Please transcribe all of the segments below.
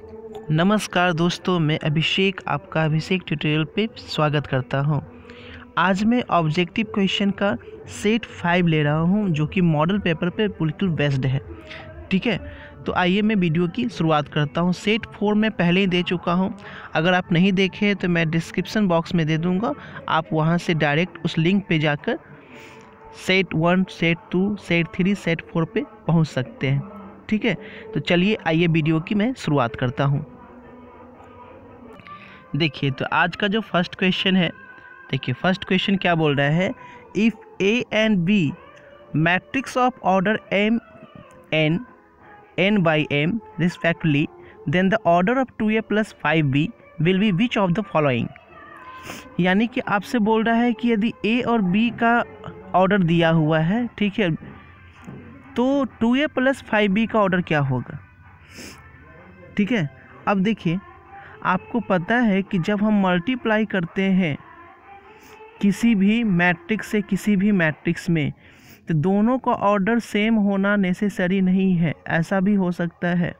नमस्कार दोस्तों, मैं अभिषेक आपका अभिषेक ट्यूटोरियल पे स्वागत करता हूं। आज मैं ऑब्जेक्टिव क्वेश्चन का सेट 5 ले रहा हूं जो कि मॉडल पेपर पे बिल्कुल बेस्ड है। ठीक है, तो आइए मैं वीडियो की शुरुआत करता हूं। सेट 4 मैं पहले ही दे चुका हूं। अगर आप नहीं देखे तो मैं डिस्क्रिप्शन बॉक्स में दे दूँगा, आप वहाँ से डायरेक्ट उस लिंक पर जाकर सेट 1, सेट 2, सेट 3, सेट 4 पे पहुँच सकते हैं। ठीक है, तो चलिए आइए वीडियो की मैं शुरुआत करता हूँ। देखिए, तो आज का जो फर्स्ट क्वेश्चन है, देखिए फर्स्ट क्वेश्चन क्या बोल रहा है। If A and B matrix of order m n by m respectively, then the order of 2a + 5b will be which of the following. यानी कि आपसे बोल रहा है कि यदि a और b का ऑर्डर दिया हुआ है, ठीक है, तो 2a + 5b का ऑर्डर क्या होगा। ठीक है, अब देखिए आपको पता है कि जब हम मल्टीप्लाई करते हैं किसी भी मैट्रिक्स से किसी भी मैट्रिक्स में, तो दोनों का ऑर्डर सेम होना नेसेसरी नहीं है, ऐसा भी हो सकता है।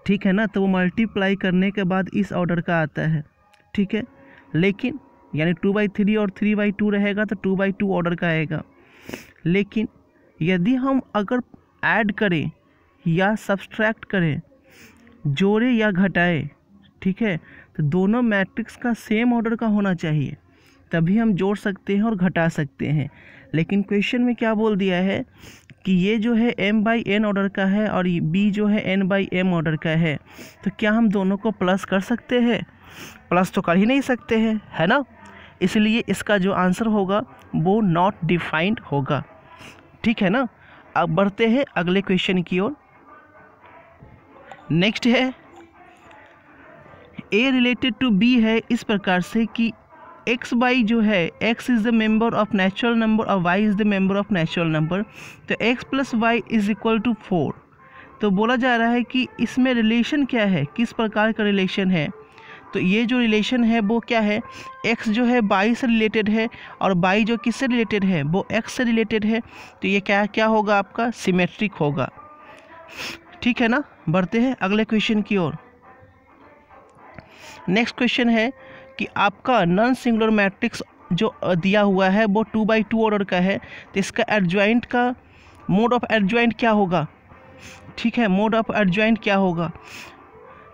ठीक है ना, तो वो मल्टीप्लाई करने के बाद इस ऑर्डर का आता है। ठीक है, लेकिन यानी 2/3 और 3/2 रहेगा तो 2/2 ऑर्डर का आएगा। लेकिन यदि हम अगर ऐड करें या सब्सट्रैक्ट करें, जोड़े या घटाए, ठीक है, तो दोनों मैट्रिक्स का सेम ऑर्डर का होना चाहिए, तभी हम जोड़ सकते हैं और घटा सकते हैं। लेकिन क्वेश्चन में क्या बोल दिया है कि ये जो है m/n ऑर्डर का है और b जो है n/m ऑर्डर का है, तो क्या हम दोनों को प्लस कर सकते हैं? प्लस तो कर ही नहीं सकते हैं, है ना। इसलिए इसका जो आंसर होगा वो नॉट डिफाइंड होगा। ठीक है ना। अब बढ़ते हैं अगले क्वेश्चन की ओर। नेक्स्ट है a रिलेटेड टू b है इस प्रकार से कि x बाई जो है, x is the member of natural number और y is the member of natural number, तो x + y is equal to 4। तो बोला जा रहा है कि इसमें रिलेशन क्या है, किस प्रकार का रिलेशन है। तो ये जो रिलेशन है वो क्या है, x जो है y से रिलेटेड है और y जो किससे रिलेटेड है, वो x से रिलेटेड है। तो ये क्या क्या होगा, आपका सिमेट्रिक होगा। ठीक है ना। बढ़ते हैं अगले क्वेश्चन की ओर। नेक्स्ट क्वेश्चन है कि आपका नॉन सिंगुलर मैट्रिक्स जो दिया हुआ है वो 2/2 ऑर्डर का है, तो इसका एडजॉइंट का मोड ऑफ एडजॉइंट क्या होगा। ठीक है, मोड ऑफ एडजॉइंट क्या होगा।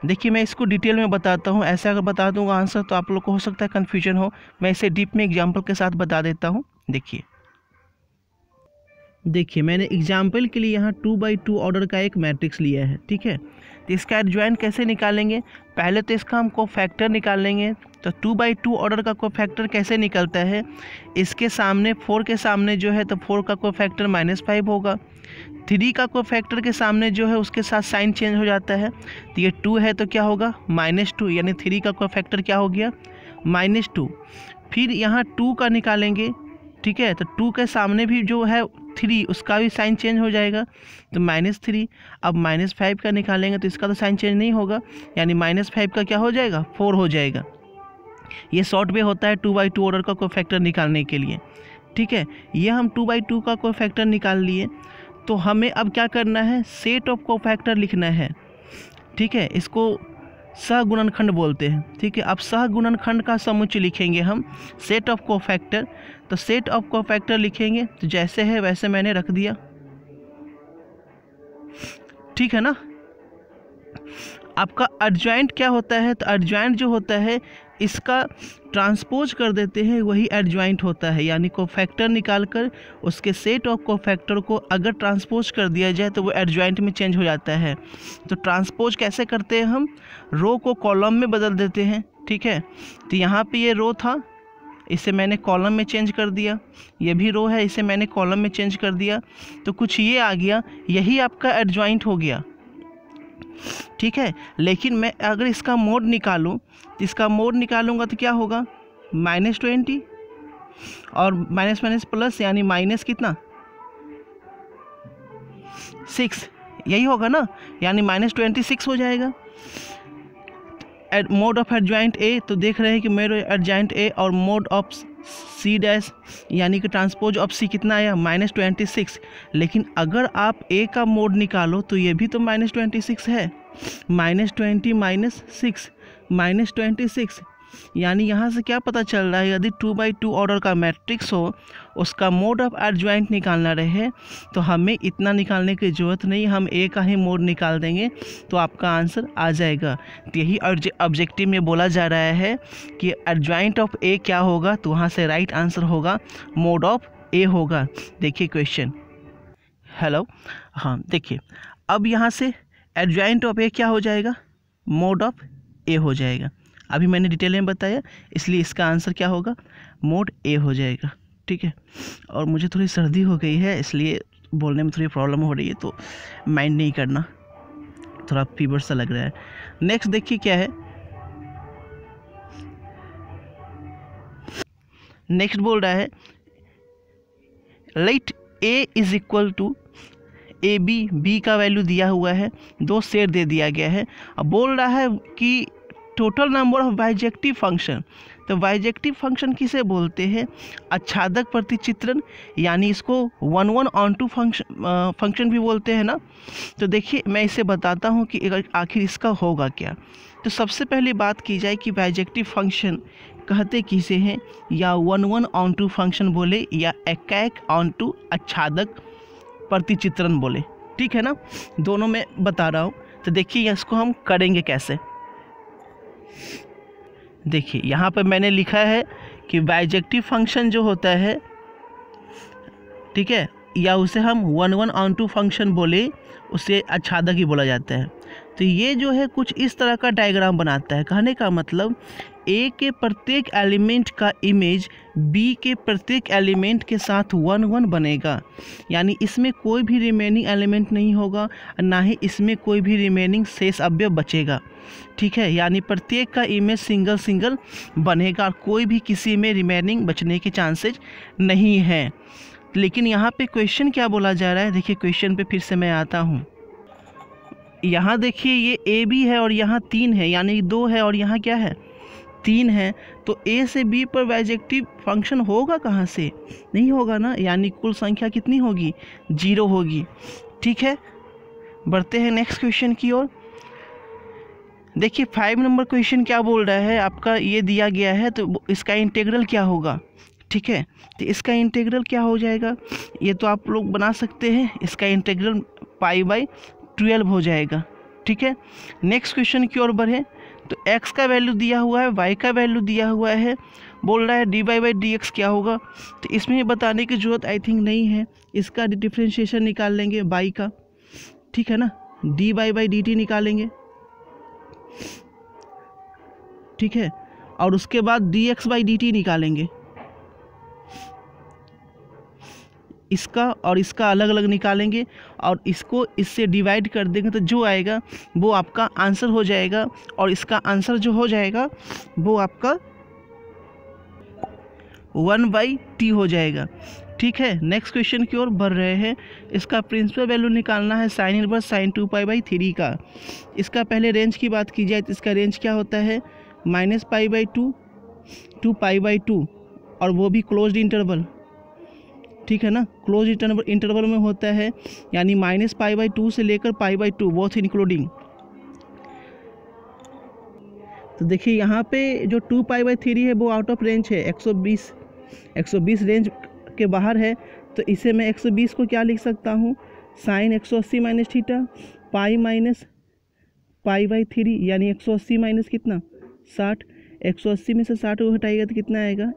देखिए मैं इसको डिटेल में बताता हूँ, ऐसे अगर बता दूंगा आंसर तो आप लोग को हो सकता है कन्फ्यूजन हो। मैं इसे डीप में एग्जाम्पल के साथ बता देता हूँ। देखिए मैंने एग्जाम्पल के लिए यहाँ 2/2 ऑर्डर का एक मैट्रिक्स लिया है। ठीक है, तो इसका एडजॉइंट कैसे निकालेंगे, पहले तो इसका हम कोफैक्टर निकाल लेंगे। तो 2/2 ऑर्डर का कोफैक्टर कैसे निकलता है, इसके सामने 4 के सामने जो है तो 4 का कोफैक्टर -5 होगा। 3 का कोफैक्टर के सामने जो है उसके साथ साइन चेंज हो जाता है, तो ये 2 है तो क्या होगा -2, यानी 3 का कोफैक्टर क्या हो गया -2। फिर यहाँ 2 का निकालेंगे। ठीक है, तो 2 के सामने भी जो है 3, उसका भी साइन चेंज हो जाएगा तो -3। अब -5 का निकालेंगे तो इसका तो साइन चेंज नहीं होगा, यानी -5 का क्या हो जाएगा 4 हो जाएगा। ये शॉर्ट वे होता है 2/2 ऑर्डर का कोफैक्टर निकालने के लिए। ठीक है, ये हम 2/2 का कोफैक्टर निकाल लिए, तो हमें अब क्या करना है, सेट ऑफ कोफैक्टर लिखना है। ठीक है, इसको सहगुणनखंड बोलते हैं। ठीक है, अब सहगुणनखंड का समुच्चय लिखेंगे हम, सेट ऑफ कोफैक्टर। तो सेट ऑफ कोफैक्टर लिखेंगे तो जैसे है वैसे मैंने रख दिया। ठीक है ना। आपका एडजॉइंट क्या होता है, तो एडजॉइंट जो होता है इसका ट्रांसपोज कर देते हैं, वही एडजॉइंट होता है। यानी कोफैक्टर निकालकर उसके सेट ऑफ कोफैक्टर को अगर ट्रांसपोज कर दिया जाए तो वो एडजॉइंट में चेंज हो जाता है। तो ट्रांसपोज कैसे करते हैं, हम रो को कॉलम में बदल देते हैं। ठीक है, तो यहाँ पे ये रो था, इसे मैंने कॉलम में चेंज कर दिया। ये भी रो है, इसे मैंने कॉलम में चेंज कर दिया, तो कुछ ये आ गया, यही आपका एडजॉइंट हो गया। ठीक है, लेकिन मैं अगर इसका मोड निकालूं, इसका मोड निकालूंगा तो क्या होगा -20 और माइनस प्लस, यानी माइनस कितना 6, यही होगा ना, यानी -26 हो जाएगा। मोड ऑफ एडजॉइंट ए, तो देख रहे हैं कि मेरे एडजॉइंट ए और मोड ऑफ सी डैश यानी कि ट्रांसपोज ऑफ सी कितना आया -26। लेकिन अगर आप ए का मोड निकालो तो ये भी तो -26 है, -20 -6 -26, यानी यहाँ से क्या पता चल रहा है, यदि 2x2 ऑर्डर का मैट्रिक्स हो, उसका मोड ऑफ एडजॉइंट निकालना रहे तो हमें इतना निकालने की ज़रूरत नहीं, हम ए का ही मोड निकाल देंगे तो आपका आंसर आ जाएगा। तो यही ऑब्जेक्टिव में बोला जा रहा है कि एडजॉइंट ऑफ ए क्या होगा, तो वहाँ से राइट आंसर होगा मोड ऑफ ए होगा। देखिए क्वेश्चन, हेलो, हाँ देखिए, अब यहाँ से एडजॉइंट ऑफ ए क्या हो जाएगा, मोड ऑफ ए हो जाएगा। अभी मैंने डिटेल में बताया, इसलिए इसका आंसर क्या होगा, मोड ए हो जाएगा। ठीक है, और मुझे थोड़ी सर्दी हो गई है, इसलिए बोलने में थोड़ी प्रॉब्लम हो रही है, तो माइंड नहीं करना, थोड़ा फीवर सा लग रहा है। नेक्स्ट देखिए क्या है, नेक्स्ट बोल रहा है let A is equal to A B, B का वैल्यू दिया हुआ है, 2 सेट दे दिया गया है। अब बोल रहा है कि total number of bijective function, तो बाइजेक्टिव फंक्शन किसे बोलते हैं, आच्छादक प्रतिचित्रण, यानी इसको 1 ऑन टू फंक्शन भी बोलते हैं ना। तो देखिए मैं इसे बताता हूँ कि आखिर इसका होगा क्या। तो सबसे पहले बात की जाए कि बाइजेक्टिव फंक्शन कहते किसे हैं, या 1 ऑन टू फंक्शन बोले, या एक ऑन टू आच्छादक प्रतिचित्रण बोले, ठीक है ना, दोनों में बता रहा हूँ। तो देखिए इसको हम करेंगे कैसे। देखिए यहाँ पर मैंने लिखा है कि बाइजेक्टिव फंक्शन जो होता है, ठीक है, या उसे हम 1 ऑन टू फंक्शन बोले, उसे आच्छादक ही बोला जाता है। तो ये जो है कुछ इस तरह का डायग्राम बनाता है। कहने का मतलब ए के प्रत्येक एलिमेंट का इमेज बी के प्रत्येक एलिमेंट के साथ 1 बनेगा, यानी इसमें कोई भी रिमेनिंग एलिमेंट नहीं होगा, ना ही इसमें कोई भी रिमेनिंग शेष अवयव बचेगा। ठीक है, यानी प्रत्येक का इमेज सिंगल सिंगल बनेगा, कोई भी किसी में रिमेनिंग बचने के चांसेस नहीं हैं। लेकिन यहाँ पे क्वेश्चन क्या बोला जा रहा है, देखिए क्वेश्चन पे फिर से मैं आता हूँ। यहाँ देखिए ये ए बी है और यहाँ 3 है, यानी 2 है और यहाँ क्या है 3 है। तो ए से बी पर बाइजेक्टिव फंक्शन होगा कहाँ से, नहीं होगा ना, यानी कुल संख्या कितनी होगी, 0 होगी। ठीक है, बढ़ते हैं नेक्स्ट क्वेश्चन की ओर। देखिए 5 नंबर क्वेश्चन क्या बोल रहा है, आपका ये दिया गया है, तो इसका इंटीग्रल क्या होगा। ठीक है, तो इसका इंटीग्रल क्या हो जाएगा, ये तो आप लोग बना सकते हैं, इसका इंटीग्रल π/12 हो जाएगा। ठीक है, नेक्स्ट क्वेश्चन की ओर बढ़े। तो x का वैल्यू दिया हुआ है, y का वैल्यू दिया हुआ है, बोल रहा है dy/dx क्या होगा। तो इसमें बताने की जरूरत आई थिंक नहीं है, इसका डिफ्रेंशिएशन निकाल लेंगे y का, ठीक है ना, dy/dt निकालेंगे, ठीक है, और उसके बाद dx/dt निकालेंगे, इसका और इसका अलग अलग निकालेंगे और इसको इससे डिवाइड कर देंगे, तो जो आएगा वो आपका आंसर हो जाएगा, और इसका आंसर जो हो जाएगा वो आपका 1/t हो जाएगा। ठीक है, नेक्स्ट क्वेश्चन की ओर बढ़ रहे हैं। इसका प्रिंसिपल वैल्यू निकालना है sin इनवर्स sin 2π/3 का। इसका पहले रेंज की बात की जाए तो इसका रेंज क्या होता है, -π/2 to π/2, और वो भी क्लोज्ड इंटरवल। ठीक है ना, क्लोज इंटरवल में होता है, यानी -π/2 से लेकर π/2 बोथ इंक्लूडिंग। तो देखिए यहाँ पे जो 2π/3 है वो आउट ऑफ रेंज है, 120 रेंज के बाहर है। तो इसे मैं 120 को क्या लिख सकता हूँ, sin 180 minus theta pi minus π/3, यानी 180 माइनस कितना 60, 180 में से 60 को हटाएगा तो कितना आएगा,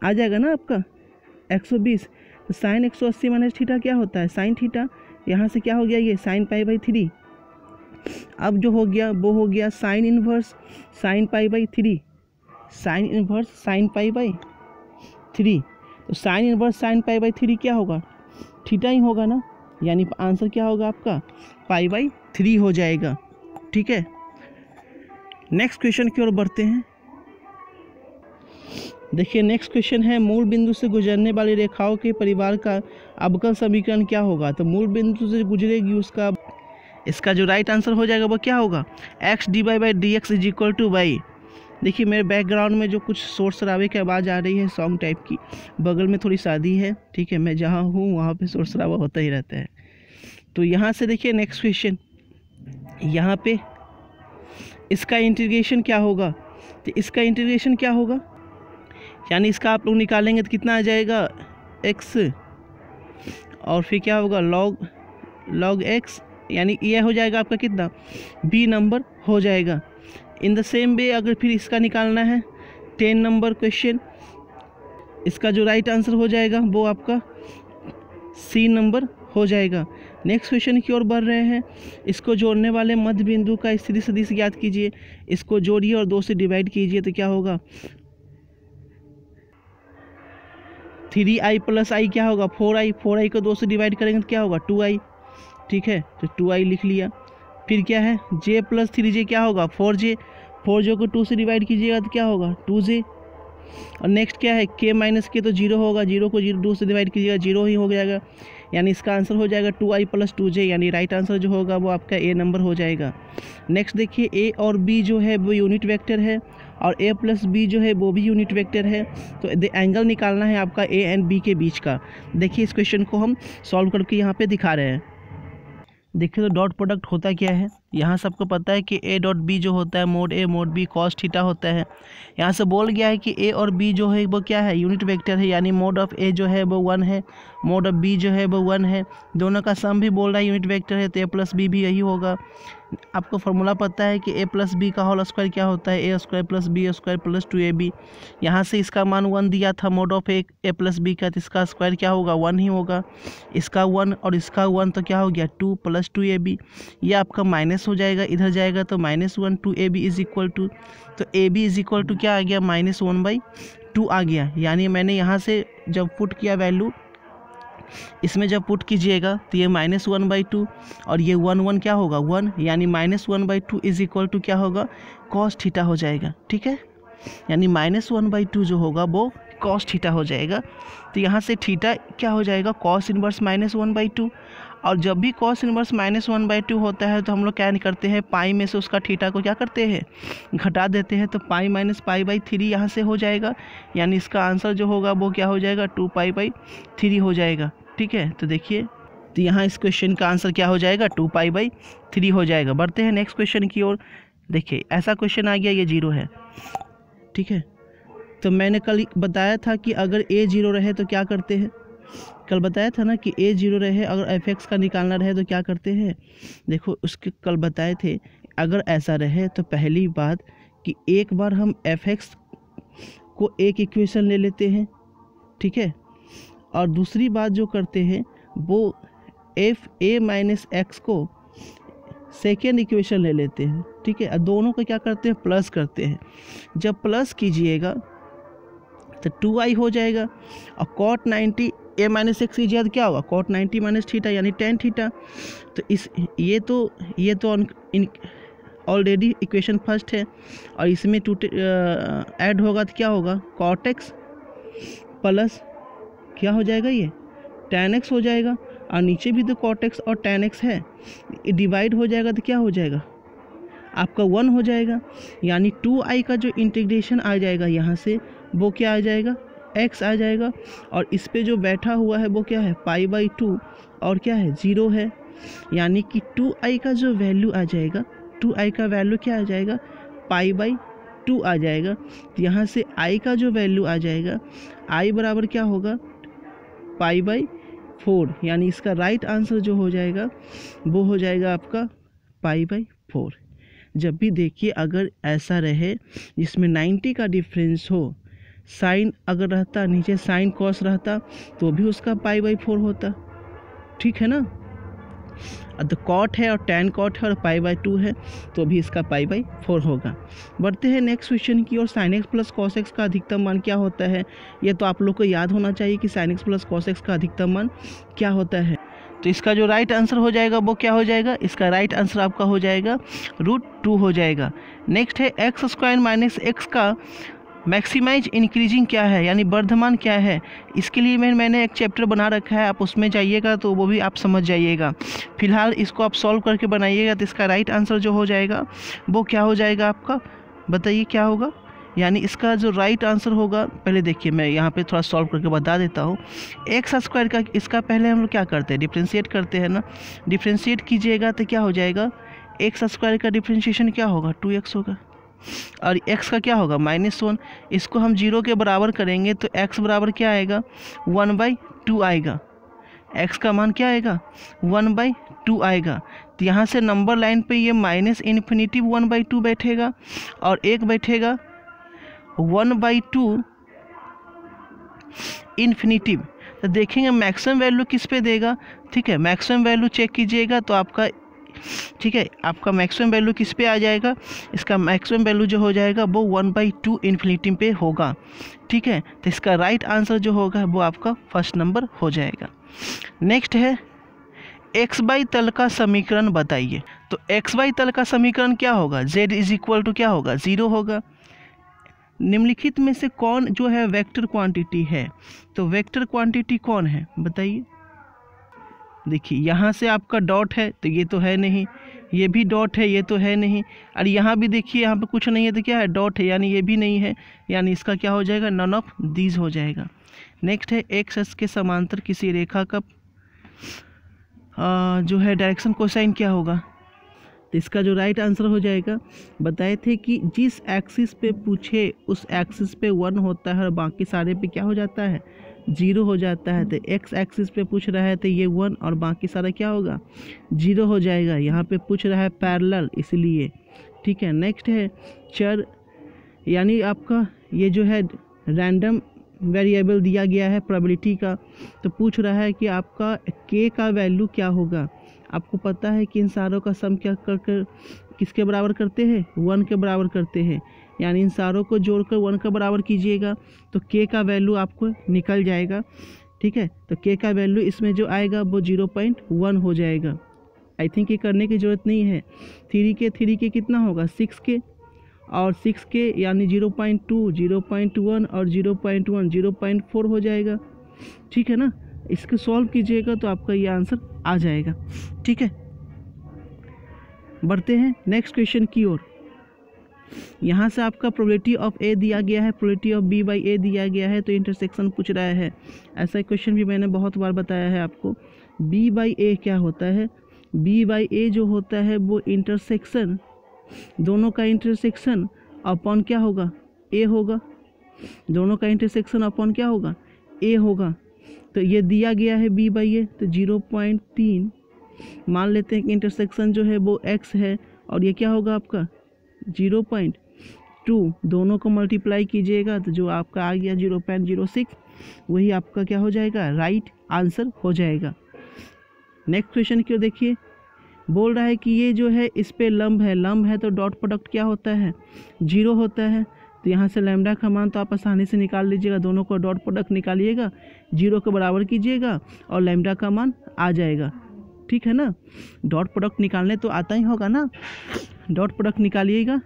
आ जाएगा ना आपका 120। तो साइन 180 माइनस थीटा क्या होता है, साइन थीटा, यहाँ से क्या हो गया ये sin π/3। अब जो हो गया वो हो गया sine inverse sin π/3, sine inverse sin π/3। तो साइन इन्वर्स sin π/3 क्या होगा, थीटा ही होगा ना, यानी आंसर क्या होगा आपका π/3 हो जाएगा। ठीक है, नेक्स्ट क्वेश्चन की ओर बढ़ते हैं। देखिए नेक्स्ट क्वेश्चन है, मूल बिंदु से गुजरने वाली रेखाओं के परिवार का अवकल समीकरण क्या होगा। तो मूल बिंदु से गुजरेगी उसका, इसका जो राइट आंसर हो जाएगा वो क्या होगा, x dy/dx = y। देखिए मेरे बैकग्राउंड में जो कुछ शोर शराबे की आवाज़ आ रही है, सॉन्ग टाइप की, बगल में थोड़ी शादी है, ठीक है, मैं जहाँ हूँ वहाँ पे शोर शराबा होता ही रहता है। तो यहाँ से देखिए नेक्स्ट क्वेश्चन, यहाँ पे इसका इंटीग्रेशन क्या होगा, तो इसका इंटीग्रेशन क्या होगा, यानी इसका आप लोग निकालेंगे तो कितना आ जाएगा x, और फिर क्या होगा log x, यानी ये हो जाएगा आपका कितना b नंबर हो जाएगा। इन द सेम वे अगर फिर इसका निकालना है 10 नंबर क्वेश्चन, इसका जो राइट आंसर हो जाएगा वो आपका C नंबर हो जाएगा। नेक्स्ट क्वेश्चन की ओर बढ़ रहे हैं। इसको जोड़ने वाले मध्य बिंदु का स्थिति सदिश ज्ञात कीजिए। इसको जोड़िए और 2 से डिवाइड कीजिए तो क्या होगा 3i + i क्या होगा 4i, 4i को 2 से डिवाइड करेंगे तो क्या होगा 2i, ठीक है, तो 2i लिख लिया। फिर क्या है j + 3j क्या होगा 4j, 4j को 2 से डिवाइड कीजिएगा तो क्या होगा 2j। और नेक्स्ट क्या है k - k तो 0 होगा, 0 को 2 से डिवाइड कीजिएगा 0 ही हो जाएगा, यानी इसका आंसर हो जाएगा 2i + 2j, यानी राइट आंसर जो होगा वो आपका a नंबर हो जाएगा। नेक्स्ट देखिए a और b जो है वो यूनिट वेक्टर है और a + b जो है वो भी यूनिट वेक्टर है, तो एंगल निकालना है आपका a एंड b के बीच का। देखिए इस क्वेश्चन को हम सॉल्व करके यहाँ पे दिखा रहे हैं। देखिए तो डॉट प्रोडक्ट होता क्या है, यहाँ सबको पता है कि a डॉट b जो होता है mode a mode b cos theta होता है। यहाँ से बोल गया है कि a और b जो है वो क्या है यूनिट वेक्टर है, यानी मोड ऑफ a जो है वो 1 है, मोड ऑफ b जो है वो 1 है, दोनों का सम भी बोल रहा है यूनिट वेक्टर है, तो a + b भी यही होगा। आपको फॉर्मूला पता है कि a + b का होल स्क्वायर क्या होता है a² + b² + 2ab। यहाँ से इसका मान 1 दिया था मोड ऑफ a + b का, तो इसका स्क्वायर क्या होगा 1 ही होगा, इसका 1 और इसका 1 तो क्या हो गया 2 + 2ab। ये आपका माइनस हो जाएगा, इधर जाएगा तो -1 2ab = तो ab = क्या आ गया -1/2 आ गया। यानी मैंने यहाँ से जब पुट किया वैल्यू, इसमें जब पुट कीजिएगा तो ये -1/2 और ये 1 क्या होगा 1, यानी -1/2 क्या होगा cos थीटा हो जाएगा, ठीक है, यानी -1/2 जो होगा वो cos थीटा हो जाएगा। तो यहाँ से थीटा क्या हो जाएगा cos इनवर्स -1/2, और जब भी cos इनवर्स -1/2 होता है तो हम लोग क्या करते हैं पाई में से उसका थीटा को क्या करते हैं घटा देते हैं, तो पाई - पाई/3 यहाँ से हो जाएगा, यानी इसका आंसर जो होगा वो क्या हो जाएगा 2π/3 हो जाएगा, ठीक है। तो देखिए तो यहाँ इस क्वेश्चन का आंसर क्या हो जाएगा 2π/3 हो जाएगा। बढ़ते हैं नेक्स्ट क्वेश्चन की ओर। देखिए ऐसा क्वेश्चन आ गया, ये 0 है, ठीक है, तो मैंने कल बताया था कि अगर a 0 रहे तो क्या करते हैं, कल बताया था ना कि a 0 रहे अगर f(x) का निकालना रहे तो क्या करते हैं। देखो उसके कल बताए थे अगर ऐसा रहे तो पहली बात कि एक बार हम f(x) को एक इक्वेशन ले लेते हैं, ठीक है, और दूसरी बात जो करते हैं वो fa - x को सेकेंड इक्वेशन ले लेते हैं, ठीक है, और दोनों को क्या करते हैं प्लस करते हैं। जब प्लस कीजिएगा तो 2i हो जाएगा, और cot 90 a - x की जगह क्या होगा cot 90 - थीटा यानी tan थीटा। तो इस ये तो ऑलरेडी इक्वेशन फर्स्ट है, और इसमें ऐड होगा तो क्या होगा cot x प्लस क्या हो जाएगा ये tan x हो जाएगा, और नीचे भी तो cot x और tan x है, डिवाइड हो जाएगा तो क्या हो जाएगा आपका 1 हो जाएगा, यानी 2i का जो इंटीग्रेशन आ जाएगा यहाँ से वो क्या आ जाएगा x आ जाएगा, और इस पे जो बैठा हुआ है वो क्या है π/2 और क्या है 0 है, यानी कि 2i का जो वैल्यू आ जाएगा 2i का वैल्यू क्या आ जाएगा π/2 आ जाएगा। तो यहाँ से i का जो वैल्यू आ जाएगा i बराबर क्या होगा π/4, यानी इसका राइट आंसर जो हो जाएगा वो हो जाएगा आपका π/4। जब भी देखिए अगर ऐसा रहे जिसमें 90 का डिफरेंस हो, साइन अगर रहता नीचे साइन कॉस रहता तो भी उसका π/4 होता, ठीक है ना। तो कॉट है और टैन कॉट है और π/2 है तो भी इसका π/4 होगा। बढ़ते हैं नेक्स्ट क्वेश्चन की ओर। sin x + cos x का अधिकतम मान क्या होता है, ये तो आप लोग को याद होना चाहिए कि sin x + cos x का अधिकतम मान क्या होता है। तो इसका जो राइट आंसर हो जाएगा वो क्या हो जाएगा, इसका राइट आंसर आपका हो जाएगा √2 हो जाएगा। नेक्स्ट है x² - x का मैक्सिमाइज इंक्रीजिंग क्या है, यानी वर्धमान क्या है। इसके लिए मैंने एक चैप्टर बना रखा है, आप उसमें जाइएगा तो वो भी आप समझ जाइएगा। फिलहाल इसको आप सॉल्व करके बनाइएगा तो इसका राइट आंसर जो हो जाएगा वो क्या हो जाएगा आपका, बताइए क्या होगा। यानी इसका जो राइट आंसर होगा, पहले देखिए मैं यहाँ पे थोड़ा सॉल्व करके बता देता हूँ। x² का इसका पहले हम लोग क्या करते हैं डिफ्रेंशिएट करते हैं ना, डिफ्रेंशिएट कीजिएगा तो क्या हो जाएगा एक्स स्क्वायर का डिफ्रेंशिएशन क्या होगा 2x होगा, और x का क्या होगा -1। इसको हम 0 के बराबर करेंगे तो x बराबर क्या आएगा 1/2 आएगा, x का मान क्या आएगा 1/2 आएगा। तो यहाँ से नंबर लाइन पे ये -∞ 1/2 बैठेगा और एक बैठेगा 1/2 इन्फिनिटिव। तो देखेंगे मैक्सिमम वैल्यू किस पे देगा, ठीक है, मैक्सिमम वैल्यू चेक कीजिएगा तो आपका, ठीक है, आपका मैक्सिमम वैल्यू किस पे आ जाएगा, इसका मैक्सिमम वैल्यू जो हो जाएगा वो 1/2 इन्फिनिटी पे होगा, ठीक है। तो इसका राइट आंसर जो होगा वो आपका फर्स्ट नंबर हो जाएगा। नेक्स्ट है xy तल का समीकरण बताइए। तो xy तल का समीकरण क्या होगा, z = क्या होगा 0 होगा। निम्नलिखित में से कौन जो है वेक्टर क्वांटिटी है, तो वेक्टर क्वांटिटी कौन है बताइए। देखिए यहाँ से आपका डॉट है तो ये तो है नहीं, ये भी डॉट है ये तो है नहीं, और यहाँ भी देखिए यहाँ पे कुछ नहीं है तो क्या है डॉट है, यानी ये भी नहीं है, यानी इसका क्या हो जाएगा नन ऑफ दीज हो जाएगा। नेक्स्ट है एक्स के समांतर किसी रेखा का जो है डायरेक्शन कोसाइन क्या होगा। तो इसका जो राइट आंसर हो जाएगा, बताए थे कि जिस एक्सिस पे पूछे उस एक्सिस पे 1 होता है और बाकी सारे पे क्या हो जाता है 0 हो जाता है। तो एक्स एक्सिस पे पूछ रहा है तो ये 1 और बाकी सारा क्या होगा 0 हो जाएगा। यहाँ पे पूछ रहा है पैरेलल इसलिए, ठीक है। नेक्स्ट है चर, यानी आपका ये जो है रैंडम वेरिएबल दिया गया है प्रोबेबिलिटी का, तो पूछ रहा है कि आपका k का वैल्यू क्या होगा। आपको पता है कि इन सारों का सम क्या कर किसके बराबर करते हैं 1 के बराबर करते हैं, यानी इन सारों को जोड़कर 1 के बराबर कीजिएगा तो k का वैल्यू आपको निकल जाएगा, ठीक है। तो k का वैल्यू इसमें जो आएगा वो 0.1 हो जाएगा। आई थिंक ये करने की ज़रूरत नहीं है। 3 के कितना होगा 6k, और 6k यानी 0.2, 0.1 और 0.1 0.4 हो जाएगा, ठीक है ना। इसको सॉल्व कीजिएगा तो आपका ये आंसर आ जाएगा, ठीक है। बढ़ते हैं नेक्स्ट क्वेश्चन की ओर। यहाँ से आपका प्रोबेबिलिटी ऑफ ए दिया गया है, प्रोबेबिलिटी ऑफ बी बाई ए दिया गया है, तो इंटरसेक्शन पूछ रहा है। ऐसा क्वेश्चन भी मैंने बहुत बार बताया है आपको। बी बाई ए क्या होता है, बी बाई ए जो होता है वो इंटरसेक्शन, दोनों का इंटरसेक्शन अपॉन क्या होगा ए होगा, दोनों का इंटरसेक्शन अपॉन क्या होगा ए होगा। तो ये दिया गया है b बाई ए, तो 0.3 मान लेते हैं कि इंटरसेक्शन जो है वो x है, और ये क्या होगा आपका 0.2, दोनों को मल्टीप्लाई कीजिएगा तो जो आपका आ गया 0.06, वही आपका क्या हो जाएगा राइट आंसर हो जाएगा। नेक्स्ट क्वेश्चन क्यों देखिए, बोल रहा है कि ये जो है इस पे लंब है तो डॉट प्रोडक्ट क्या होता है 0 होता है। तो यहाँ से लैम्डा का मान तो आप आसानी से निकाल लीजिएगा, दोनों को डॉट प्रोडक्ट निकालिएगा 0 के बराबर कीजिएगा और लैम्डा का मान आ जाएगा, ठीक है ना। डॉट प्रोडक्ट निकालने तो आता ही होगा ना, डॉट प्रोडक्ट निकालिएगा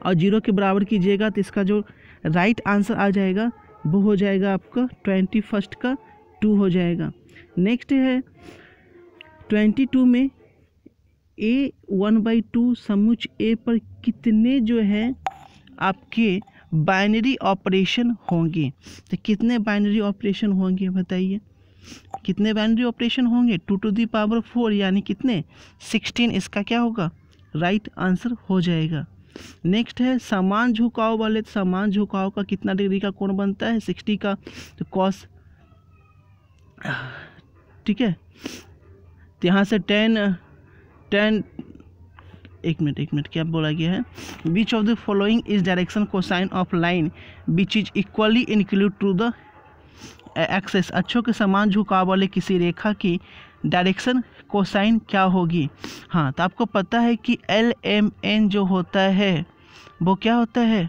और 0 के बराबर कीजिएगा तो इसका जो राइट आंसर आ जाएगा वो हो जाएगा आपका 21 का 2 हो जाएगा। नेक्स्ट है 22 में a 1/2 समुच्चय ए पर कितने जो है आपके बाइनरी ऑपरेशन होंगे। तो कितने बाइनरी ऑपरेशन होंगे बताइए, कितने बाइनरी ऑपरेशन होंगे 2 to the power 4 यानी कितने 16, इसका क्या होगा राइट आंसर हो जाएगा। नेक्स्ट है समान झुकाव वाले, समान झुकाव का कितना डिग्री का कोण बनता है 60 का, तो कॉस, ठीक है। तो यहाँ से 10 एक मिनट क्या बोला गया है, which of the following is direction cosine of line which is equally inclined to the axes. अक्षों के समान झुकाव वाले किसी रेखा की डायरेक्शन कोसाइन क्या होगी। हाँ, तो आपको पता है कि LMN जो होता है वो क्या होता है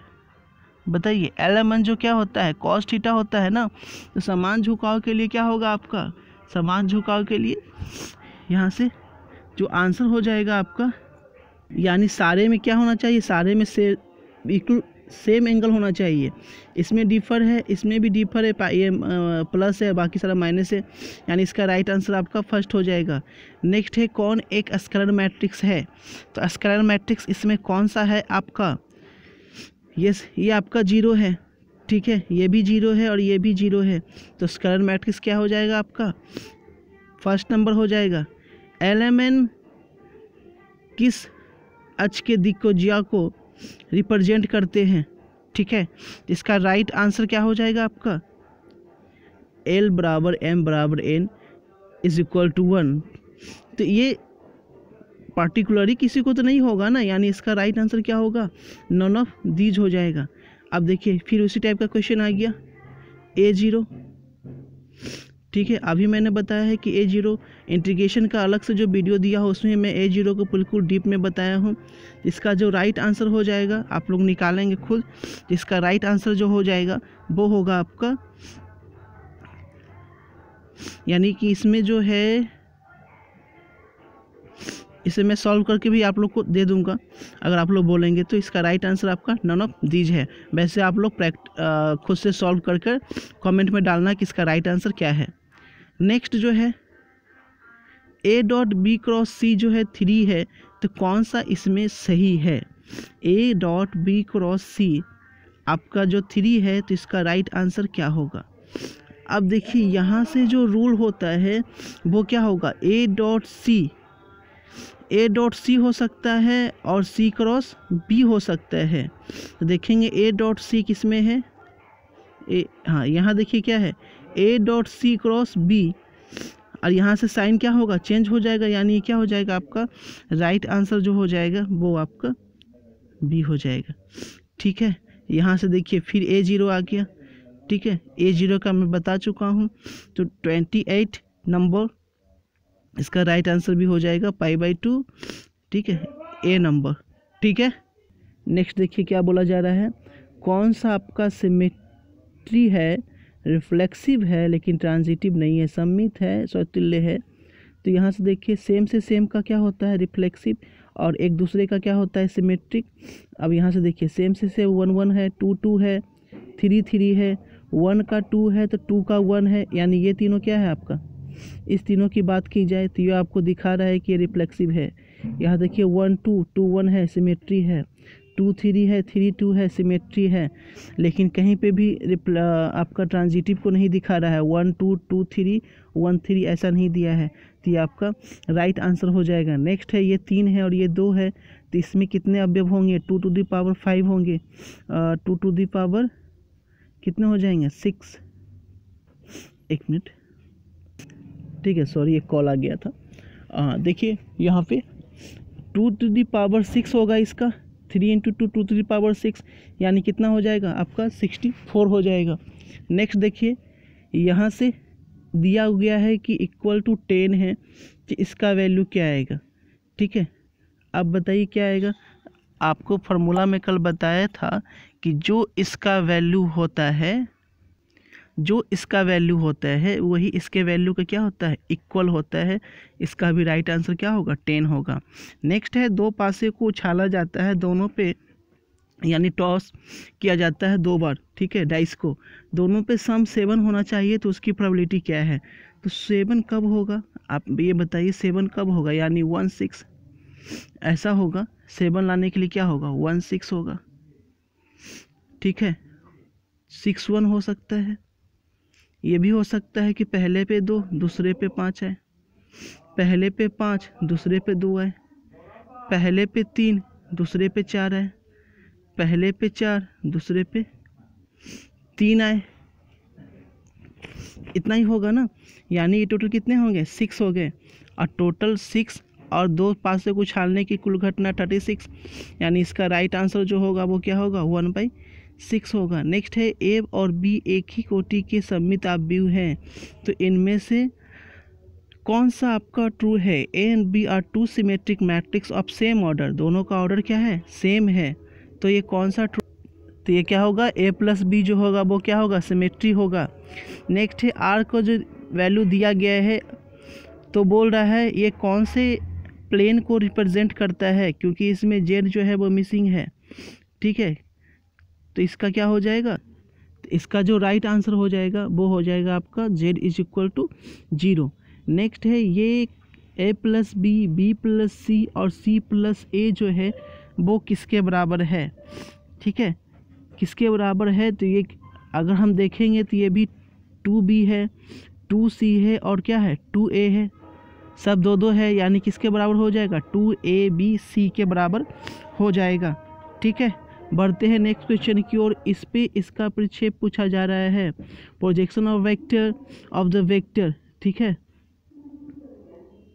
बताइए, LMN जो क्या होता है cos थीटा होता है ना। तो समान झुकाव के लिए क्या होगा आपका, समान झुकाव के लिए यहाँ से जो आंसर हो जाएगा आपका, यानी सारे में क्या होना चाहिए, सारे में से बिल्कुल सेम एंगल होना चाहिए। इसमें डिफर है, इसमें भी डिफर है, ये प्लस है बाकी सारा माइनस है, यानी इसका राइट आंसर आपका फर्स्ट हो जाएगा। नेक्स्ट है कौन एक स्केलर मैट्रिक्स है। तो स्केलर मैट्रिक्स इसमें कौन सा है आपका, ये आपका 0 है, ठीक है, ये भी 0 है और ये भी 0 है। तो स्केलर मैट्रिक्स क्या हो जाएगा आपका फर्स्ट नंबर हो जाएगा। LMN किस अक्ष के दिक्कोजिया को रिप्रेजेंट करते हैं, ठीक है। इसका राइट आंसर क्या हो जाएगा आपका, L बराबर M बराबर N इज इक्वल टू 1। तो ये पार्टिकुलरली किसी को तो नहीं होगा ना, यानी इसका राइट आंसर क्या होगा, नॉन ऑफ दीज हो जाएगा। अब देखिए फिर उसी टाइप का क्वेश्चन आ गया A0, ठीक है। अभी मैंने बताया है कि A0 इंटीग्रेशन का अलग से जो वीडियो दिया हो उसमें मैं A0 को बिल्कुल डीप में बताया हूँ। इसका जो राइट आंसर हो जाएगा आप लोग निकालेंगे खुद, इसका राइट आंसर जो हो जाएगा वो होगा आपका, यानी कि इसमें जो है, इसे मैं सॉल्व करके भी आप लोग को दे दूंगा अगर आप लोग बोलेंगे। तो इसका राइट आंसर आपका नॉन ऑफ दीज है। वैसे आप लोग खुद से सॉल्व कर कर कमेंट में डालना कि इसका राइट आंसर क्या है। नेक्स्ट जो है A.B × C जो है 3 है, तो कौन सा इसमें सही है, A.B × C आपका जो 3 है, तो इसका राइट आंसर क्या होगा। अब देखिए यहाँ से जो रूल होता है वो क्या होगा, A.C हो सकता है और C × B हो सकता है। तो देखेंगे A.C किस में है, हाँ यहाँ देखिए क्या है A.C × B, और यहाँ से साइन क्या होगा, चेंज हो जाएगा, यानी क्या हो जाएगा आपका राइट आंसर जो हो जाएगा वो आपका B हो जाएगा, ठीक है। यहाँ से देखिए फिर A0 आ गया, ठीक है। A0 का मैं बता चुका हूँ, तो 28 नंबर इसका राइट आंसर भी हो जाएगा π/2, ठीक है, A नंबर, ठीक है। नेक्स्ट देखिए क्या बोला जा रहा है, कौन सा आपका सिमेट्री है, रिफ्लेक्सिव है लेकिन ट्रांजिटिव नहीं है, सममित है, सौतुल्य है। तो यहाँ से देखिए सेम से सेम का क्या होता है रिफ्लेक्सिव, और एक दूसरे का क्या होता है सिमेट्रिक। अब यहाँ से देखिए सेम से सेम 1 1 है, 2 2 है, 3 3 है, 1 का 2 है तो 2 का 1 है, यानी ये तीनों क्या है आपका, इस तीनों की बात की जाए तो ये आपको दिखा रहा है कि ये रिफ्लेक्सिव है। यहाँ देखिए 1 2 2 1 है, सिमेट्री है, 2 3 है, 3 2 है, सिमेट्री है, लेकिन कहीं पे भी आपका ट्रांजिटिव को नहीं दिखा रहा है, 1 2 2 3 1 3 ऐसा नहीं दिया है, तो ये आपका राइट आंसर हो जाएगा। नेक्स्ट है ये 3 है और ये 2 है, तो इसमें कितने अवयव होंगे, 2⁵ होंगे, 2⁵ कितने हो जाएंगे 6, एक मिनट, ठीक है, सॉरी एक कॉल आ गया था। देखिए यहाँ पे 2⁵ होगा इसका, 3 × 2 2⁵ यानी कितना हो जाएगा आपका 64 हो जाएगा। नेक्स्ट देखिए यहाँ से दिया गया है कि = 10 है, तो इसका वैल्यू क्या आएगा, ठीक है। अब बताइए क्या आएगा, आपको फार्मूला में कल बताया था कि जो इसका वैल्यू होता है वही इसके वैल्यू का क्या होता है, इक्वल होता है। इसका भी राइट आंसर क्या होगा, 10 होगा। नेक्स्ट है 2 पासे को उछाला जाता है दोनों पे, यानी टॉस किया जाता है 2 बार, ठीक है, डाइस को, दोनों पे सम 7 होना चाहिए, तो उसकी प्रोबेबिलिटी क्या है, तो 7 कब होगा, आप ये बताइए 7 कब होगा, यानी 1 6 ऐसा होगा। 7 लाने के लिए क्या होगा, 1 6 होगा, ठीक है। 6 1 हो सकता है, ये भी हो सकता है कि पहले पे 2 दूसरे पे 5 है, पहले पे 5 दूसरे पे 2 है, पहले पे 3 दूसरे पे 4 है, पहले पे 4 दूसरे पे 3 आए, इतना ही होगा ना, यानी ये टोटल कितने होंगे 6 हो गए, और टोटल 6 और 2 पासे को उछालने की कुल घटना 36, यानी इसका राइट आंसर जो होगा वो क्या होगा 1/6 होगा। नेक्स्ट है A और B एक ही कोटि के सममित अवयव हैं, तो इनमें से कौन सा आपका ट्रू है, A and B are 2 symmetric matrix of same order, दोनों का ऑर्डर क्या है, सेम है, तो ये कौन सा ट्रू, तो ये क्या होगा A + B जो होगा वो क्या होगा, सिमेट्री होगा। नेक्स्ट है R को जो वैल्यू दिया गया है, तो बोल रहा है ये कौन से प्लेन को रिप्रेजेंट करता है, क्योंक't इसमें Z जो है वो मिसिंग है, ठीक है। तो इसका क्या हो जाएगा, तो इसका जो राइट आंसर हो जाएगा वो हो जाएगा आपका Z = 0। नेक्स्ट है ये A + B, B + C और C + A जो है वो किसके बराबर है, ठीक है, किसके बराबर है, तो ये अगर हम देखेंगे तो ये भी 2B है, 2C है और क्या है 2A है, सब दो दो है, यानी किसके बराबर हो जाएगा, 2ABC के बराबर हो जाएगा। ठीक है, बढ़ते हैं नेक्स्ट क्वेश्चन की ओर। इस पे इसका परिक्षेप पूछा जा रहा है, projection of vector of the vector. ठीक है,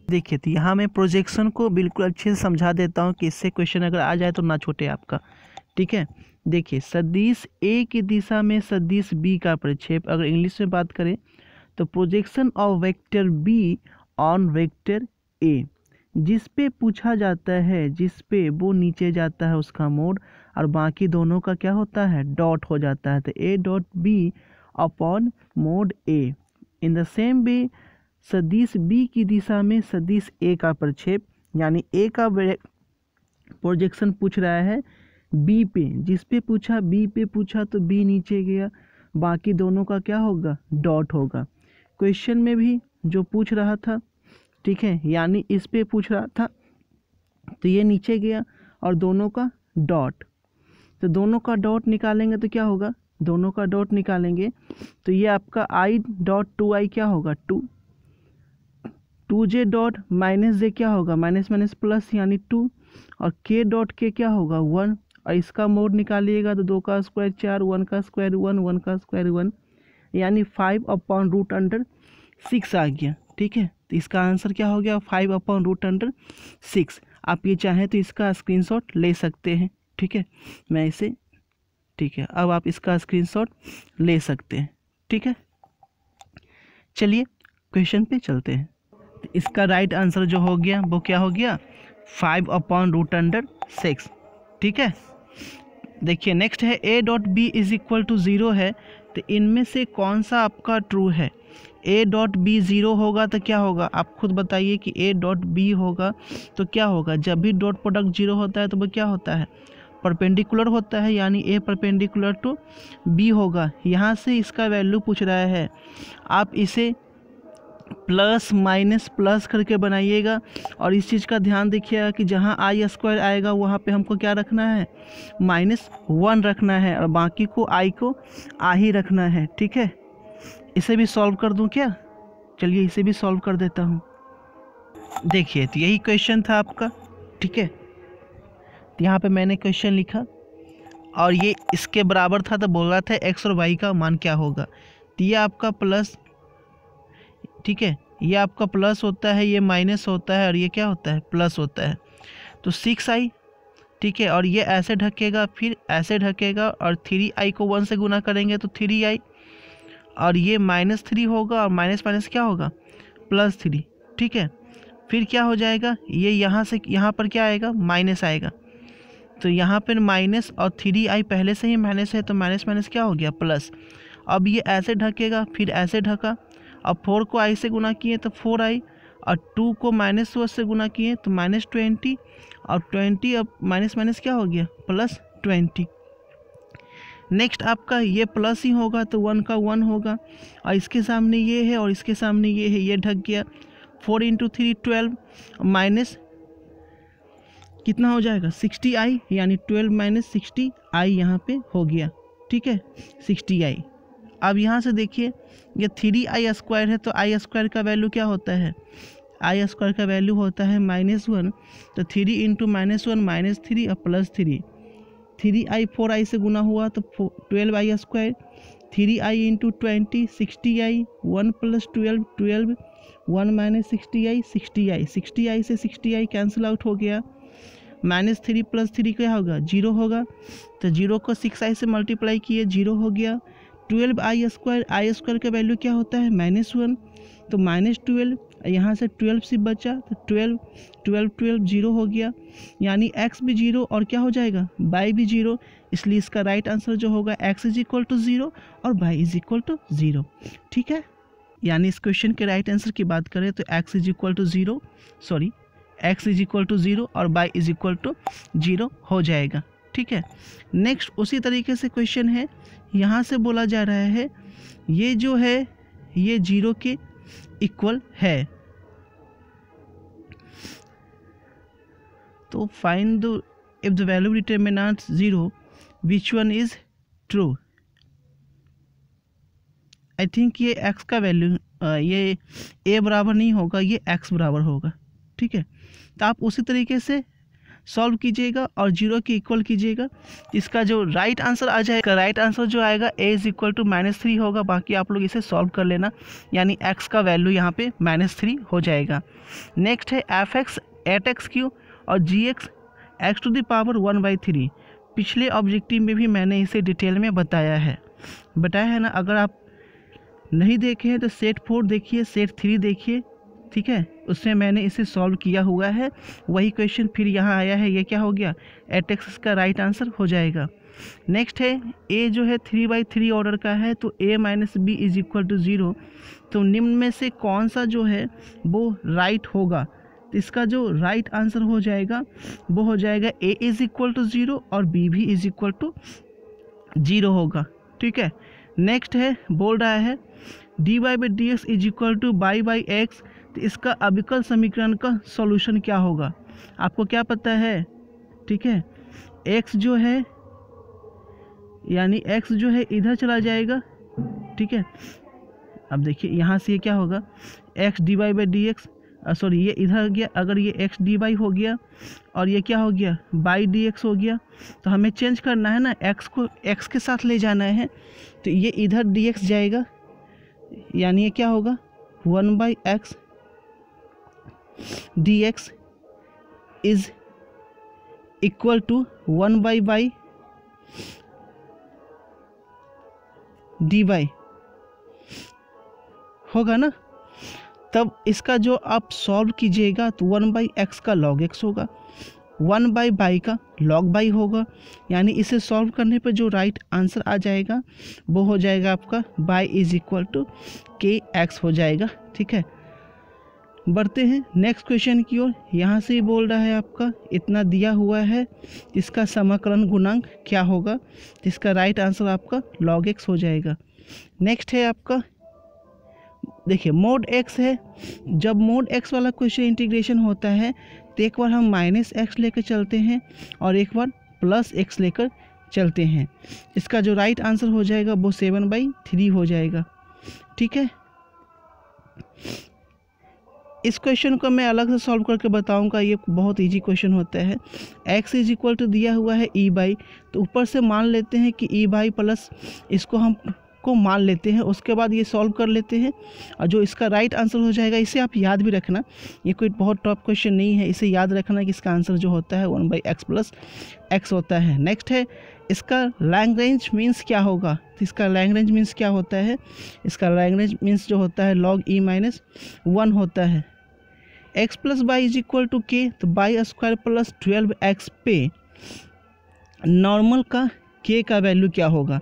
देखिए तो यहाँ मैं प्रोजेक्शन को बिल्कुल अच्छे से समझा देता हूँ कि इससे क्वेश्चन अगर आ जाए तो ना छूटे आपका। ठीक है, देखिए सदिश ए की दिशा में सदिश बी का परिक्षेप, अगर इंग्लिश में बात करें तो projection of vector be on vector A, जिस पे पूछा जाता है, जिस पे वो नीचे जाता है उसका मोड, और बाकी दोनों का क्या होता है, डॉट हो जाता है। तो A dot B upon mod A. In the same way सदिश बी की दिशा में सदिश ए का प्रक्षेप, यानी ए का प्रोजेक्शन पूछ रहा है बी पे, जिस पे पूछा बी पे पूछा तो बी नीचे गया, बाकी दोनों का क्या होगा, डॉट होगा। क्वेश्चन में भी जो पूछ रहा था, ठीक है, यानी इस पे पूछ रहा था तो ये नीचे गया और दोनों का डॉट, तो दोनों का डॉट निकालेंगे तो क्या होगा, दोनों का डॉट निकालेंगे तो ये आपका आई डॉट 2i क्या होगा, 2j डॉट माइनस जे क्या होगा, माइनस माइनस प्लस यानी 2, और k डॉट के क्या होगा 1, और इसका मोड निकालिएगा तो 2 का स्क्वायर 4, 1 का स्क्वायर 1, 1 का स्क्वायर 1, यानी 5/√6 आ गया। ठीक है, तो इसका आंसर क्या हो गया, 5/√6। आप ये चाहें तो इसका स्क्रीनशॉट ले सकते हैं। ठीक है, मैं इसे, ठीक है, अब आप इसका स्क्रीनशॉट ले सकते हैं। ठीक है, चलिए क्वेश्चन पे चलते हैं। तो इसका राइट आंसर जो हो गया वो क्या हो गया, 5/√6। ठीक है, देखिए नेक्स्ट है a dot B is equal to 0 है, तो इनमें से कौन सा आपका ट्रू है। a डॉट बी 0 होगा तो क्या होगा, आप खुद बताइए कि a डॉट बी होगा तो क्या होगा, जब भी डॉट प्रोडक्ट 0 होता है तो वो क्या होता है, परपेंडिकुलर होता है, यानी a परपेंडिकुलर टू b होगा। यहाँ से इसका वैल्यू पूछ रहा है, आप इसे प्लस माइनस प्लस करके बनाइएगा, और इस चीज़ का ध्यान देखिएगा कि जहाँ आई स्क्वायर आएगा वहाँ पे हमको क्या रखना है, -1 रखना है, और बाकी को आई को आ ही रखना है। ठीक है, इसे भी सॉल्व कर दूँ क्या, चलिए इसे भी सॉल्व कर देता हूँ। देखिए तो यही क्वेश्चन था आपका। ठीक है, तो यहाँ पे मैंने क्वेश्चन लिखा और ये इसके बराबर था, तो बोल रहा था x और y का मान क्या होगा। तो ये आपका प्लस, ठीक है, ये आपका प्लस होता है, ये माइनस होता है, और ये क्या होता है, प्लस होता है। तो 6i, ठीक है, और ये ऐसे ढकेगा, फिर ऐसे ढकेगा, और 3i को 1 से गुना करेंगे तो 3i, और ये -3 होगा, और माइनस माइनस क्या होगा, +3। ठीक है, फिर क्या हो जाएगा, ये यहाँ से यहाँ पर क्या आएगा, माइनस आएगा, तो यहाँ पर माइनस, और 3i पहले से ही माइनस है तो माइनस माइनस क्या हो गया, प्लस। अब ये ऐसे ढकेगा, फिर ऐसे ढका, अब 4 को i से गुना किए तो 4i, और 2 को -1 से गुना किए तो -20, और 20 अब माइनस माइनस क्या हो गया, +20। नेक्स्ट आपका ये प्लस ही होगा तो 1 का 1 होगा, और इसके सामने ये है और इसके सामने ये है, ये ढक गया। 4 × 3 12, माइनस कितना हो जाएगा, 60i, यानी 12 - 60i यहाँ पे हो गया। ठीक है, 60i। अब यहाँ से देखिए ये 3i² है, तो i² का वैल्यू क्या होता है, i² का वैल्यू होता है -1, तो 3 × -1 -3 और +3, 3i 4i से गुना हुआ तो 12i², 3i × 20 60i, 1 + 12 12, 1 - 60i 60i, 60i से 60i कैंसिल आउट हो गया, -3 + 3 क्या होगा, 0 होगा, तो 0 को 6i से मल्टीप्लाई किए, 0 हो गया। 12i², i² का वैल्यू क्या होता है, -1, तो -12, यहाँ से 12 से बचा तो 12 12 12 0 हो गया, यानी x भी 0 और क्या हो जाएगा, y भी 0, इसलिए इसका राइट आंसर जो होगा x = 0 और y = 0। ठीक है, यानी इस क्वेश्चन के राइट आंसर की बात करें तो x = 0, सॉरी x = 0 और y = 0 हो जाएगा। ठीक है, नेक्स्ट उसी तरीके से क्वेश्चन है, यहाँ से बोला जा रहा है ये जो है ये 0 के इक्वल है, तो find if the value determinant 0 which one is true. I think ये x का वैल्यू ये a बराबर नहीं होगा, ये x बराबर होगा। ठीक है, तो आप उसी तरीके से सॉल्व कीजिएगा और 0 के इक्वल कीजिएगा। इसका जो राइट आंसर आ जाएगा, राइट आंसर जो आएगा a इज इक्वल टू -3 होगा। बाकी आप लोग इसे सॉल्व कर लेना, यानी x का वैल्यू यहाँ पे -3 हो जाएगा। नेक्स्ट है f(x) 8x³ और gx x⁻³ 1/3। पिछले ऑब्जेक्टिव में भी मैंने इसे डिटेल में बताया है ना। अगर आप नहीं देखे हैं तो सेट 4 देखिए, सेट 3 देखिए, ठीक है, उसमें मैंने इसे सॉल्व किया हुआ है। वही क्वेश्चन फिर यहाँ आया है, ये क्या हो गया, 8x इसका राइट आंसर हो जाएगा। नेक्स्ट है a जो है 3/3 ऑर्डर का है, तो a - b is equal to 0। तो निम्न में से कौन सा जो है वो राइट होगा, तो इसका जो राइट आंसर हो जाएगा वो हो जाएगा a इज इक्वल टू 0 और b भी इज इक्वल टू 0 होगा। ठीक है, नेक्स्ट है बोल रहा है dy/dx is equal to y/x। तो इसका अविकल समीकरण का सॉल्यूशन क्या होगा, आपको क्या पता है। ठीक है, x जो है यानी x जो है इधर चला जाएगा। ठीक है, अब देखिए यहाँ से ये क्या होगा, x dy/dx, सॉरी ये इधर गया, अगर ये x dy हो गया और ये क्या हो गया y dx हो गया, तो हमें चेंज करना है ना, x को x के साथ ले जाना है, तो ये इधर dx जाएगा, यानी ये क्या होगा 1/x dx is equal to 1/y dy होगा ना। तब इसका जो आप सॉल्व कीजिएगा तो 1/x का log x होगा, 1/y का log y होगा, यानी इसे सॉल्व करने पर जो राइट आंसर आ जाएगा वो हो जाएगा आपका y is equal to kx हो जाएगा। ठीक है, बढ़ते हैं नेक्स्ट क्वेश्चन की ओर। यहाँ से ही बोल रहा है आपका इतना दिया हुआ है, इसका समाकलन गुणांक क्या होगा, इसका राइट आंसर आपका log x हो जाएगा। नेक्स्ट है आपका, देखिए मोड x है। जब मोड x वाला क्वेश्चन इंटीग्रेशन होता है तो एक बार हम -x लेकर चलते हैं और एक बार +x लेकर चलते हैं। इसका जो राइट आंसर हो जाएगा वो 7/3 हो जाएगा। ठीक है, इस क्वेश्चन को मैं अलग से सॉल्व करके बताऊंगा, ये बहुत इजी क्वेश्चन होता है। x इज इक्वल टू दिया हुआ है e/, तो ऊपर से मान लेते हैं कि e/, प्लस इसको हम को मान लेते हैं, उसके बाद ये सॉल्व कर लेते हैं और जो इसका राइट आंसर हो जाएगा, इसे आप याद भी रखना, ये कोई बहुत टॉप क्वेश्चन नहीं है, इसे याद रखना कि इसका आंसर जो होता है 1/x + x होता है। नेक्स्ट है इसका लैग्रेंज मीन्स क्या होगा, तो इसका लैग्रेंज मीन्स क्या होता है, इसका लैग्रेंज मीन्स जो होता है log e - 1 होता है। x + y is equal to k, तो y² + 12x पे नॉर्मल का k का वैल्यू क्या होगा,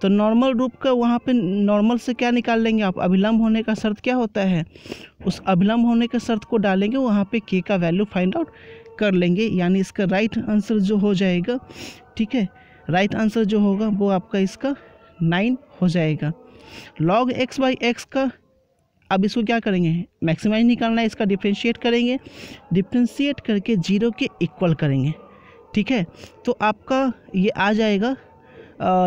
तो नॉर्मल रूप का वहाँ पे नॉर्मल से क्या निकाल लेंगे आप, अभिलंब होने का शर्त क्या होता है, उस अभिलंब होने के शर्त को डालेंगे, वहाँ पे k का वैल्यू फाइंड आउट कर लेंगे, यानी इसका राइट आंसर जो हो जाएगा, ठीक है, राइट आंसर जो होगा वो आपका इसका 9 हो जाएगा। log x/x का, अब इसको क्या करेंगे, मैक्सिमाइज निकालना है, इसका डिफ्रेंशिएट करेंगे, डिफ्रेंशिएट करके 0 के इक्वल करेंगे। ठीक है, तो आपका ये आ जाएगा,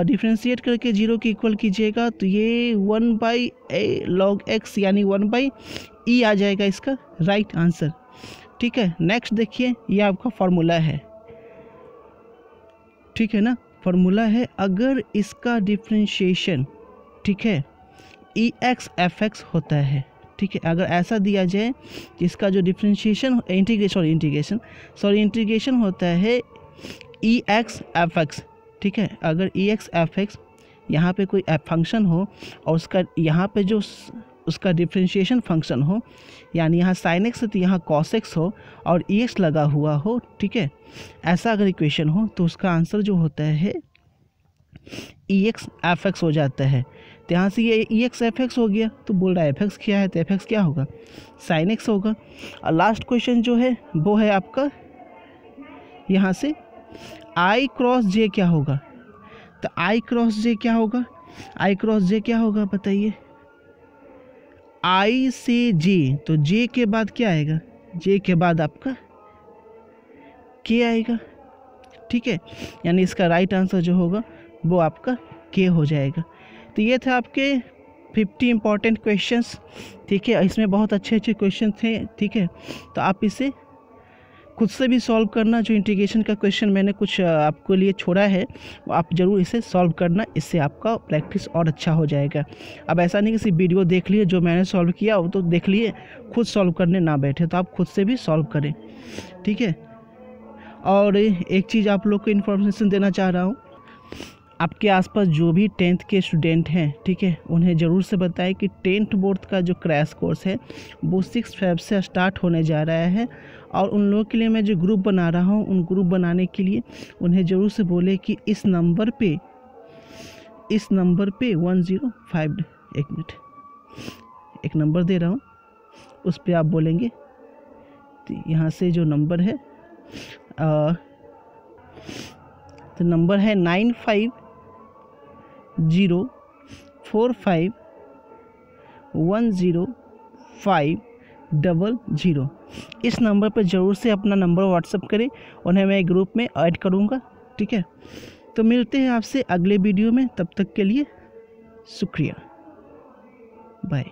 डिफ्रेंशिएट करके 0 के इक्वल कीजिएगा तो ये 1/log x यानी 1/e आ जाएगा इसका राइट आंसर। ठीक है, नेक्स्ट देखिए, ये आपका फार्मूला है, ठीक है ना, फार्मूला है, अगर इसका डिफ्रेंशिएशन, ठीक है, ex/fx होता है, ठीक है, अगर ऐसा दिया जाए जिसका जो डिफ्रेंशिएशन इंटीग्रेशन होता है ex/fx, ठीक है, अगर ex/fx यहाँ पे कोई फंक्शन हो और उसका यहाँ पे जो उसका डिफ्रेंशिएशन फंक्शन हो, यानी यहाँ sin x है तो यहाँ cos x हो और ex लगा हुआ हो, ठीक है, ऐसा अगर इक्वेशन हो तो उसका आंसर जो होता है ex/fx हो जाता है। तो यहाँ से ये ex/fx हो गया, तो बोल रहा है fx क्या है, तो fx क्या होगा, sin x होगा। और लास्ट क्वेश्चन जो है वो है आपका यहाँ से i×j क्या होगा, तो i×j क्या होगा, i×j क्या होगा बताइए, i से j, तो j के बाद क्या आएगा, j के बाद आपका k आएगा। ठीक है, यानी इसका राइट आंसर जो होगा वो आपका k हो जाएगा। तो ये थे आपके 50 इंपॉर्टेंट क्वेश्चंस, ठीक है। इसमें बहुत अच्छे अच्छे क्वेश्चन थे, ठीक है। तो आप इसे खुद से भी सॉल्व करना। जो इंटीग्रेशन का क्वेश्चन मैंने कुछ आपको लिए छोड़ा है, वो आप ज़रूर इसे सॉल्व करना, इससे आपका प्रैक्टिस और अच्छा हो जाएगा। अब ऐसा नहीं कि सिर्फ वीडियो देख लिए, जो मैंने सॉल्व किया वो तो देख लिए, खुद सॉल्व करने ना बैठे, तो आप खुद से भी सॉल्व करें, ठीक है। और एक चीज़ आप लोग को इन्फॉर्मेशन देना चाह रहा हूँ, आपके आसपास जो भी 10th के स्टूडेंट हैं, ठीक है, उन्हें ज़रूर से बताएं कि 10th बोर्ड का जो क्रैश कोर्स है वो 6 फेब से स्टार्ट होने जा रहा है। और उन लोगों के लिए मैं जो ग्रुप बना रहा हूँ, उन ग्रुप बनाने के लिए उन्हें ज़रूर से बोले कि इस नंबर पे 105, एक मिनट, एक नंबर दे रहा हूँ, उस पर आप बोलेंगे। तो यहाँ से जो नंबर है, तो नंबर है 9504510500। इस नंबर पर ज़रूर से अपना नंबर व्हाट्सएप करें, उन्हें मैं ग्रुप में ऐड करूँगा, ठीक है। तो मिलते हैं आपसे अगले वीडियो में, तब तक के लिए शुक्रिया, बाय।